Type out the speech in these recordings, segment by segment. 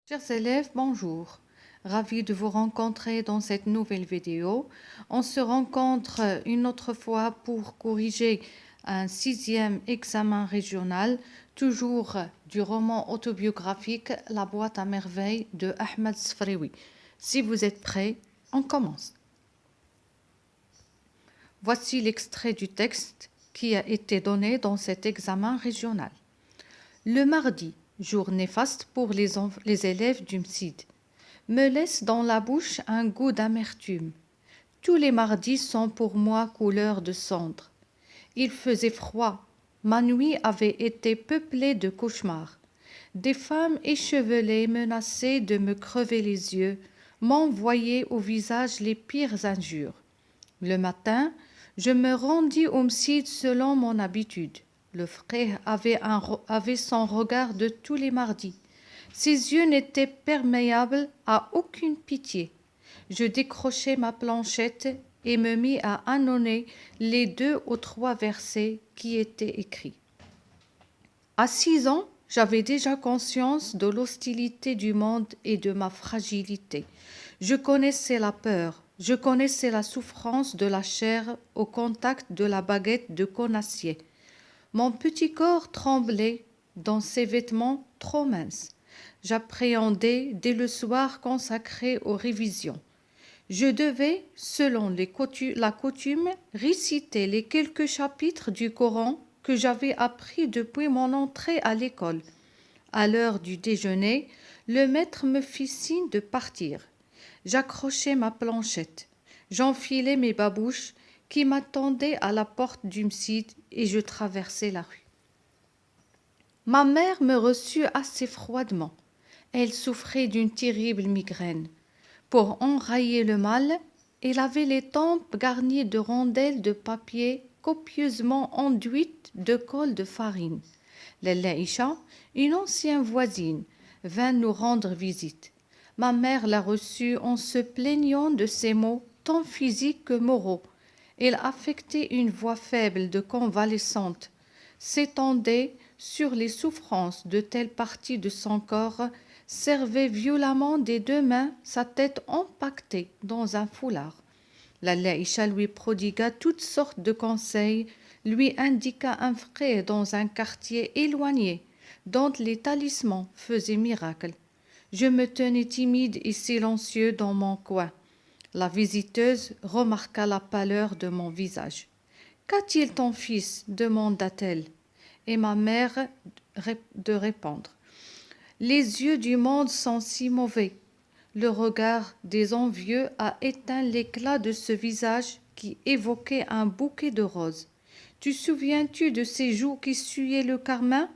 Chers élèves, bonjour. Ravi de vous rencontrer dans cette nouvelle vidéo. On se rencontre une autre fois pour corriger un 6e examen régional, toujours du roman autobiographique La boîte à merveilles de Ahmed Sfrewi. Si vous êtes prêts, on commence. Voici l'extrait du texte qui a été donné dans cet examen régional. Le mardi, jour néfaste pour les élèves du MSID, me laisse dans la bouche un goût d'amertume. Tous les mardis sont pour moi couleur de cendre. Il faisait froid. Ma nuit avait été peuplée de cauchemars. Des femmes échevelées menaçaient de me crever les yeux, m'envoyaient au visage les pires injures. Le matin, je me rendis au MSID selon mon habitude. Le frère avait son regard de tous les mardis. Ses yeux n'étaient perméables à aucune pitié. Je décrochai ma planchette et me mis à annoncer les 2 ou 3 versets qui étaient écrits. À 6 ans, j'avais déjà conscience de l'hostilité du monde et de ma fragilité. Je connaissais la peur, je connaissais la souffrance de la chair au contact de la baguette de conacier. Mon petit corps tremblait dans ses vêtements trop minces. J'appréhendais dès le soir consacré aux révisions. Je devais, selon la coutume, réciter les quelques chapitres du Coran que j'avais appris depuis mon entrée à l'école. À l'heure du déjeuner, le maître me fit signe de partir. J'accrochai ma planchette. J'enfilai mes babouches qui m'attendaient à la porte du MSID et je traversai la rue. Ma mère me reçut assez froidement. Elle souffrait d'une terrible migraine. Pour enrayer le mal, elle avait les tempes garnies de rondelles de papier copieusement enduites de colle de farine. Lalla Isha, une ancienne voisine, vint nous rendre visite. Ma mère la reçut en se plaignant de ses maux, tant physiques que moraux. Elle affectait une voix faible de convalescente, s'étendait sur les souffrances de telle partie de son corps, servait violemment des 2 mains sa tête empaquetée dans un foulard. Lalla Isha lui prodigua toutes sortes de conseils, lui indiqua un frère dans un quartier éloigné, dont les talismans faisaient miracle. Je me tenais timide et silencieux dans mon coin. La visiteuse remarqua la pâleur de mon visage. « Qu'a-t-il ton fils » demanda-t-elle. Et ma mère de répondre. « Les yeux du monde sont si mauvais. » Le regard des envieux a éteint l'éclat de ce visage qui évoquait un bouquet de roses. Te souviens-tu de ses joues qui suaient le carmin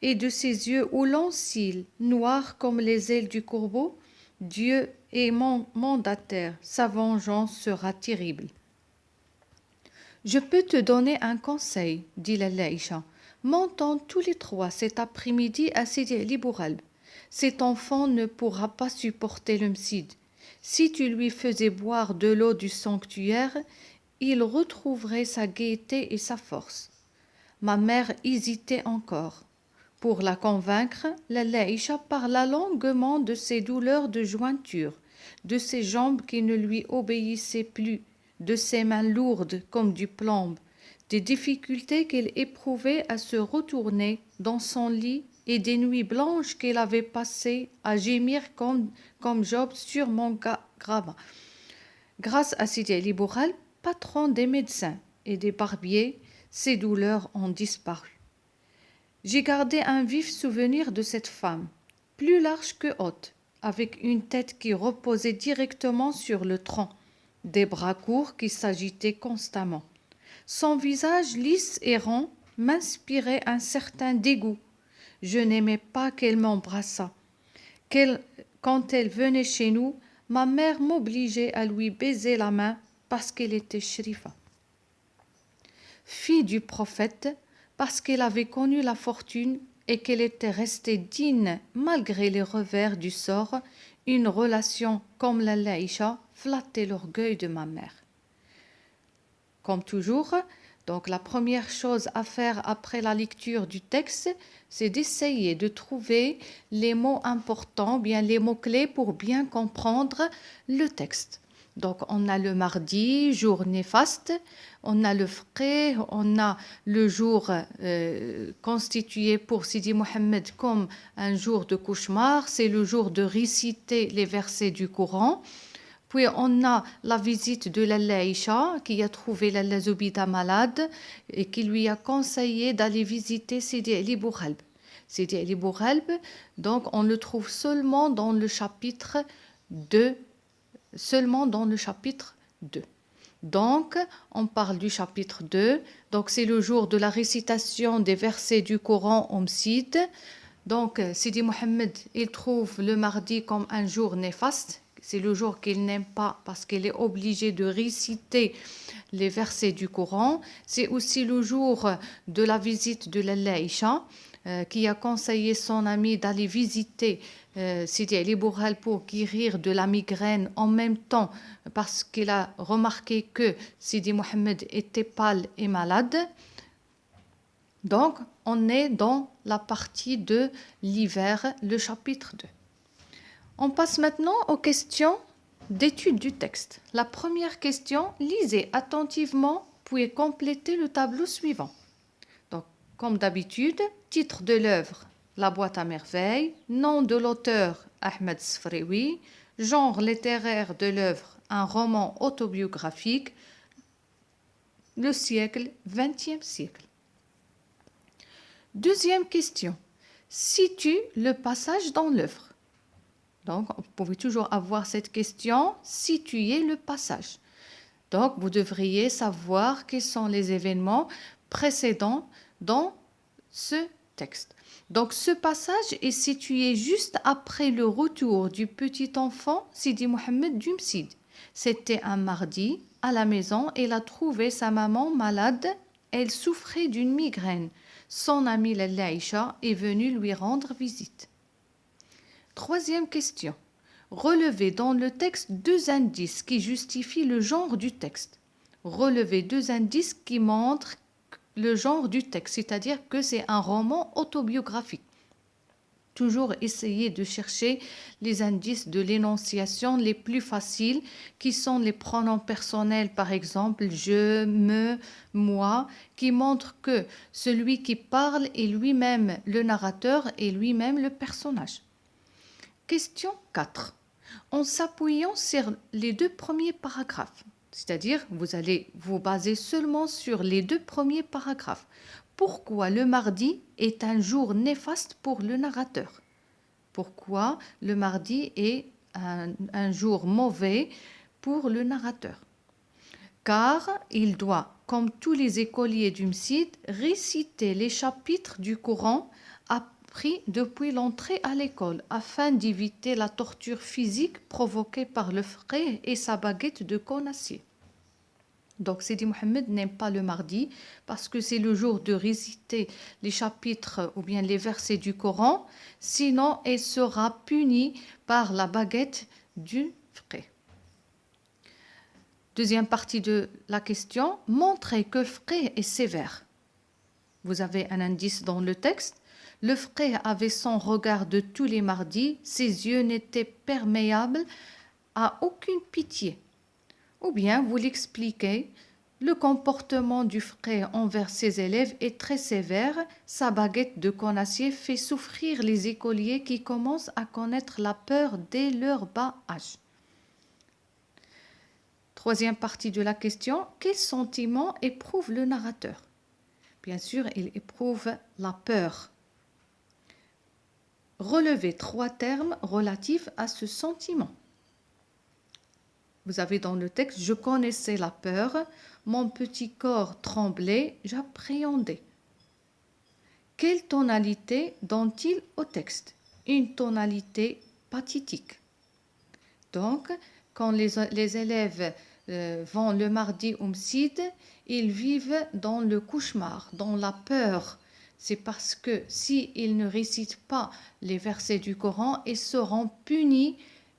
et de ses yeux aux longs cils, noirs comme les ailes du corbeau? Dieu est mandataire, sa vengeance sera terrible. Je peux te donner un conseil, dit Lalla Isha. Montons tous les 3 cet après-midi à Sidi Ali Bouralb. Cet enfant ne pourra pas supporter le MSID. Si tu lui faisais boire de l'eau du sanctuaire, il retrouverait sa gaieté et sa force. Ma mère hésitait encore. Pour la convaincre, Lalla Isha parla longuement de ses douleurs de jointure, de ses jambes qui ne lui obéissaient plus, de ses mains lourdes comme du plomb, des difficultés qu'elle éprouvait à se retourner dans son lit et des nuits blanches qu'elle avait passées à gémir comme Job sur mon grabat. Grâce à Sidi Ali Bouralb, patron des médecins et des barbiers, ses douleurs ont disparu. J'ai gardé un vif souvenir de cette femme, plus large que haute, avec une tête qui reposait directement sur le tronc, des bras courts qui s'agitaient constamment. Son visage lisse et rond m'inspirait un certain dégoût. Je n'aimais pas qu'elle m'embrassât. Quand elle venait chez nous, ma mère m'obligeait à lui baiser la main parce qu'elle était shrifa. Fille du prophète, parce qu'elle avait connu la fortune et qu'elle était restée digne malgré les revers du sort, une relation comme Lalla Isha flattait l'orgueil de ma mère. Comme toujours, Donc la première chose à faire après la lecture du texte, c'est d'essayer de trouver les mots importants, bien les mots-clés pour bien comprendre le texte. Donc on a le mardi, jour néfaste, on a le fqih, on a le jour constitué pour Sidi Mohammed comme un jour de cauchemar, c'est le jour de réciter les versets du Coran. Puis on a la visite de Lalla Aïcha qui a trouvé Lalla Zoubida malade et qui lui a conseillé d'aller visiter Sidi Ali Bourhalb. Sidi Ali Bourhalb, donc on le trouve seulement dans le chapitre 2. Seulement dans le chapitre 2. Donc, on parle du chapitre 2. Donc, c'est le jour de la récitation des versets du Coran au Msid. Donc, Sidi Mohammed, il trouve le mardi comme un jour néfaste. C'est le jour qu'il n'aime pas parce qu'il est obligé de réciter les versets du Coran. C'est aussi le jour de la visite de Lalla Aïcha qui a conseillé son ami d'aller visiter Sidi Ali Bourhal pour guérir de la migraine en même temps parce qu'il a remarqué que Sidi Mohammed était pâle et malade. Donc, on est dans la partie de l'hiver, le chapitre 2. On passe maintenant aux questions d'étude du texte. La première question, lisez attentivement, puis complétez le tableau suivant. Donc, comme d'habitude, titre de l'œuvre, La boîte à merveilles, nom de l'auteur, Ahmed Sfrewi, genre littéraire de l'œuvre, un roman autobiographique, le siècle, 20e siècle. Deuxième question, situe le passage dans l'œuvre. Donc, vous pouvez toujours avoir cette question, situer le passage. Donc, vous devriez savoir quels sont les événements précédents dans ce texte. Donc, ce passage est situé juste après le retour du petit enfant Sidi Mohammed du Msid. C'était un mardi, à la maison, il a trouvé sa maman malade. Elle souffrait d'une migraine. Son ami Lalla Aïcha est venu lui rendre visite. Troisième question. Relevez dans le texte 2 indices qui justifient le genre du texte. Relevez 2 indices qui montrent le genre du texte, c'est-à-dire que c'est un roman autobiographique. Toujours essayer de chercher les indices de l'énonciation les plus faciles, qui sont les pronoms personnels, par exemple je, me, moi, qui montrent que celui qui parle est lui-même le narrateur et lui-même le personnage. Question 4. En s'appuyant sur les 2 premiers paragraphes, c'est-à-dire vous allez vous baser seulement sur les 2 premiers paragraphes. Pourquoi le mardi est un jour néfaste pour le narrateur? Pourquoi le mardi est un jour mauvais pour le narrateur? Car il doit, comme tous les écoliers du Msid, réciter les chapitres du Coran appris depuis l'entrée à l'école afin d'éviter la torture physique provoquée par le frère et sa baguette de conacier. Donc Sidi Mohammed n'aime pas le mardi parce que c'est le jour de réciter les chapitres ou bien les versets du Coran, sinon il sera puni par la baguette du frère. Deuxième partie de la question, montrez que le frère est sévère. Vous avez un indice dans le texte. Le frère avait son regard de tous les mardis, ses yeux n'étaient perméables à aucune pitié. Ou bien vous l'expliquez, le comportement du frère envers ses élèves est très sévère, sa baguette de conacier fait souffrir les écoliers qui commencent à connaître la peur dès leur bas âge. Troisième partie de la question, quel sentiment éprouve le narrateur? Bien sûr, il éprouve la peur. Relevez 3 termes relatifs à ce sentiment. Vous avez dans le texte « Je connaissais la peur, mon petit corps tremblait, j'appréhendais ». Quelle tonalité donne-t-il au texte? Une tonalité pathétique. Donc, quand les élèves vont le mardi au Msid, ils vivent dans le cauchemar, dans la peur. C'est parce que s'ils ne récitent pas les versets du Coran, ils seront punis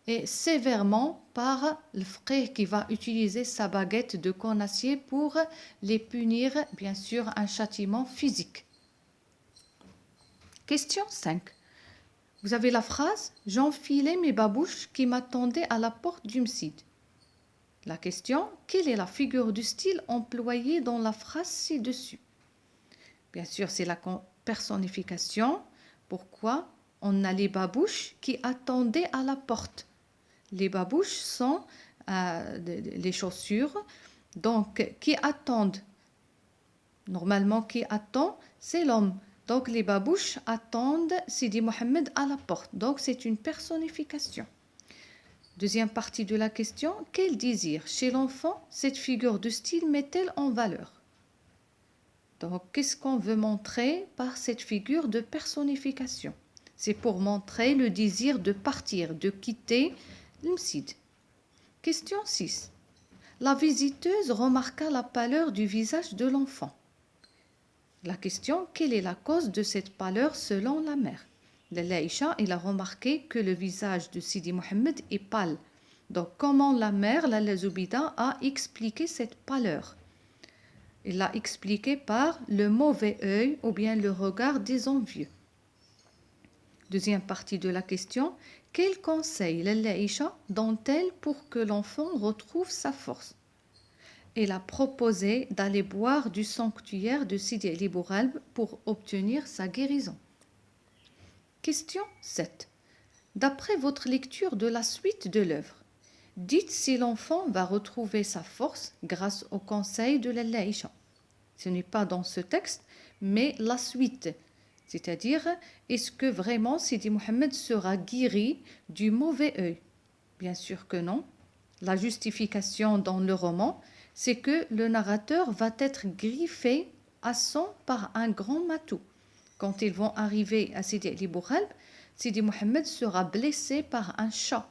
et sévèrement par le frère qui va utiliser sa baguette de cornacier pour les punir, bien sûr, un châtiment physique. Question 5. Vous avez la phrase « J'enfilais mes babouches qui m'attendaient à la porte du msjid ». La question « Quelle est la figure du style employée dans la phrase ci-dessus » Bien sûr, c'est la personnification. Pourquoi? On a les babouches qui attendaient à la porte. Les babouches sont les chaussures, donc qui attendent. Normalement, qui attend, c'est l'homme. Donc les babouches attendent Sidi Mohammed à la porte. Donc c'est une personnification. Deuxième partie de la question, quel désir chez l'enfant cette figure de style met-elle en valeur? Donc qu'est-ce qu'on veut montrer par cette figure de personnification? C'est pour montrer le désir de partir, de quitter le msjid. Question 6. La visiteuse remarqua la pâleur du visage de l'enfant. La question, quelle est la cause de cette pâleur selon la mère? Lalla Aïcha, il a remarqué que le visage de Sidi Mohammed est pâle. Donc, comment la mère, Lalla Zoubida, a expliqué cette pâleur? Il l'a expliqué par le mauvais œil ou bien le regard des envieux. Deuxième partie de la question, quel conseil Lalla Aïcha donne-t-elle pour que l'enfant retrouve sa force? Elle a proposé d'aller boire du sanctuaire de Sidi Ali Bouralb pour obtenir sa guérison. Question 7. D'après votre lecture de la suite de l'œuvre, dites si l'enfant va retrouver sa force grâce au conseil de Lalla Aïcha. Ce n'est pas dans ce texte, mais la suite. C'est-à-dire, est-ce que vraiment Sidi Mohammed sera guéri du mauvais œil? Bien sûr que non. La justification dans le roman, c'est que le narrateur va être griffé à sang par un grand matou. Quand ils vont arriver à Sidi Ali Bouralb, Sidi Mohammed sera blessé par un chat.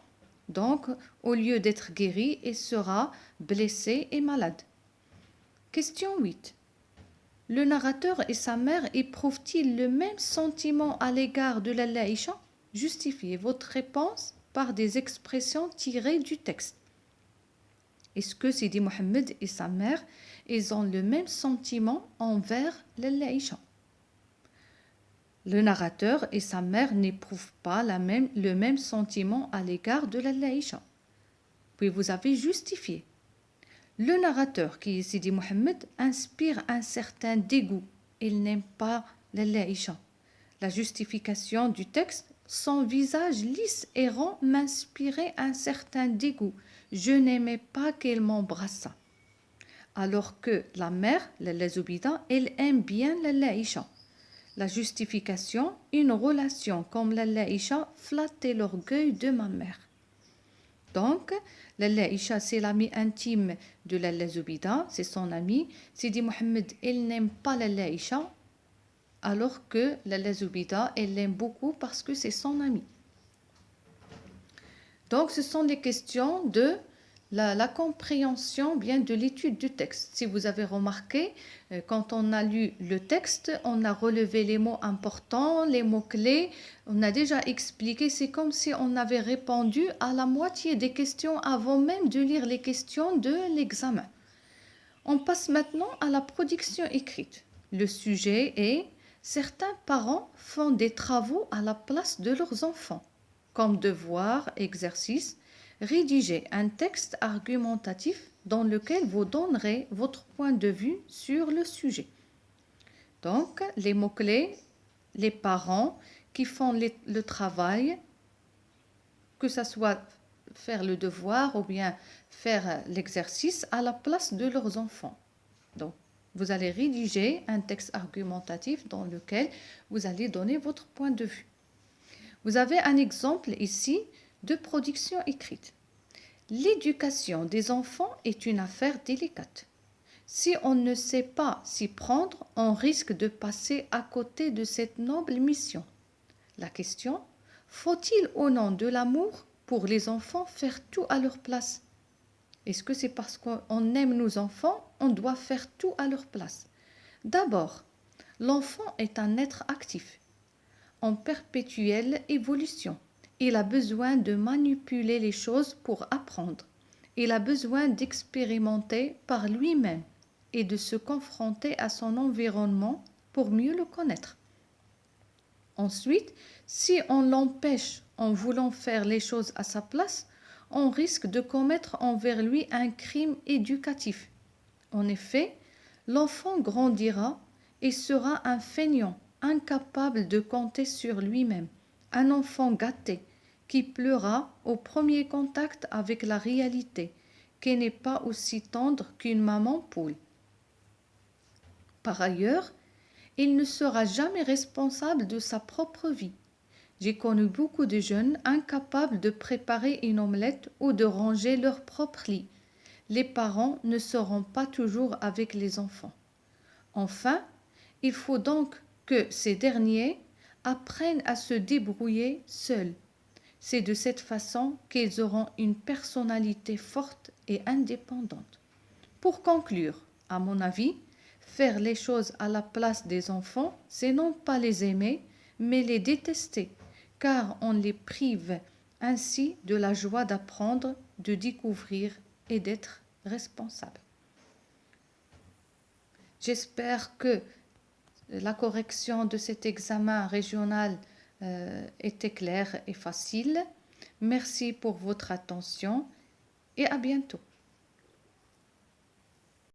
Donc, au lieu d'être guéri, il sera blessé et malade. Question 8. Le narrateur et sa mère éprouvent-ils le même sentiment à l'égard de Lalla Aïcha? Justifiez votre réponse par des expressions tirées du texte. Est-ce que Sidi Mohammed et sa mère, ils ont le même sentiment envers Lalla Aïcha? Le narrateur et sa mère n'éprouvent pas le même sentiment à l'égard de Lalla Aïcha. Puis vous avez justifié. Le narrateur, qui est Sidi Mohammed, inspire un certain dégoût. Il n'aime pas Lalla Aïcha. La justification du texte, son visage lisse et rond m'inspirait un certain dégoût. Je n'aimais pas qu'elle m'embrassât. Alors que la mère, Lalla Zoubida, elle aime bien Lalla Aïcha. La justification, une relation comme Lalla Aïcha flattait l'orgueil de ma mère. Donc, Lalla Aïcha, c'est l'ami intime de Lalla Zoubida, c'est son ami. Sidi Mohammed, elle n'aime pas Lalla Aïcha, alors que Lalla Zoubida, elle l'aime beaucoup parce que c'est son ami. Donc, ce sont des questions de la compréhension bien de l'étude du texte. Si vous avez remarqué, quand on a lu le texte, on a relevé les mots importants, les mots clés, on a déjà expliqué, c'est comme si on avait répondu à la moitié des questions avant même de lire les questions de l'examen. On passe maintenant à la production écrite. Le sujet est « Certains parents font des travaux à la place de leurs enfants » comme devoir, exercice, rédigez un texte argumentatif dans lequel vous donnerez votre point de vue sur le sujet. Donc, les mots-clés, les parents qui font le travail, que ce soit faire le devoir ou bien faire l'exercice à la place de leurs enfants. Donc, vous allez rédiger un texte argumentatif dans lequel vous allez donner votre point de vue. Vous avez un exemple ici de production écrite. L'éducation des enfants est une affaire délicate. Si on ne sait pas s'y prendre, on risque de passer à côté de cette noble mission. La question, faut-il au nom de l'amour pour les enfants faire tout à leur place? Est-ce que c'est parce qu'on aime nos enfants, on doit faire tout à leur place? D'abord, l'enfant est un être actif, en perpétuelle évolution. Il a besoin de manipuler les choses pour apprendre. Il a besoin d'expérimenter par lui-même et de se confronter à son environnement pour mieux le connaître. Ensuite, si on l'empêche en voulant faire les choses à sa place, on risque de commettre envers lui un crime éducatif. En effet, l'enfant grandira et sera un feignant, incapable de compter sur lui-même, un enfant gâté qui pleura au premier contact avec la réalité, qui n'est pas aussi tendre qu'une maman poule. Par ailleurs, il ne sera jamais responsable de sa propre vie. J'ai connu beaucoup de jeunes incapables de préparer une omelette ou de ranger leur propre lit. Les parents ne seront pas toujours avec les enfants. Enfin, il faut donc que ces derniers apprennent à se débrouiller seuls. C'est de cette façon qu'ils auront une personnalité forte et indépendante. Pour conclure, à mon avis, faire les choses à la place des enfants, c'est non pas les aimer, mais les détester, car on les prive ainsi de la joie d'apprendre, de découvrir et d'être responsable. J'espère que la correction de cet examen régional était claire et facile. Merci pour votre attention et à bientôt.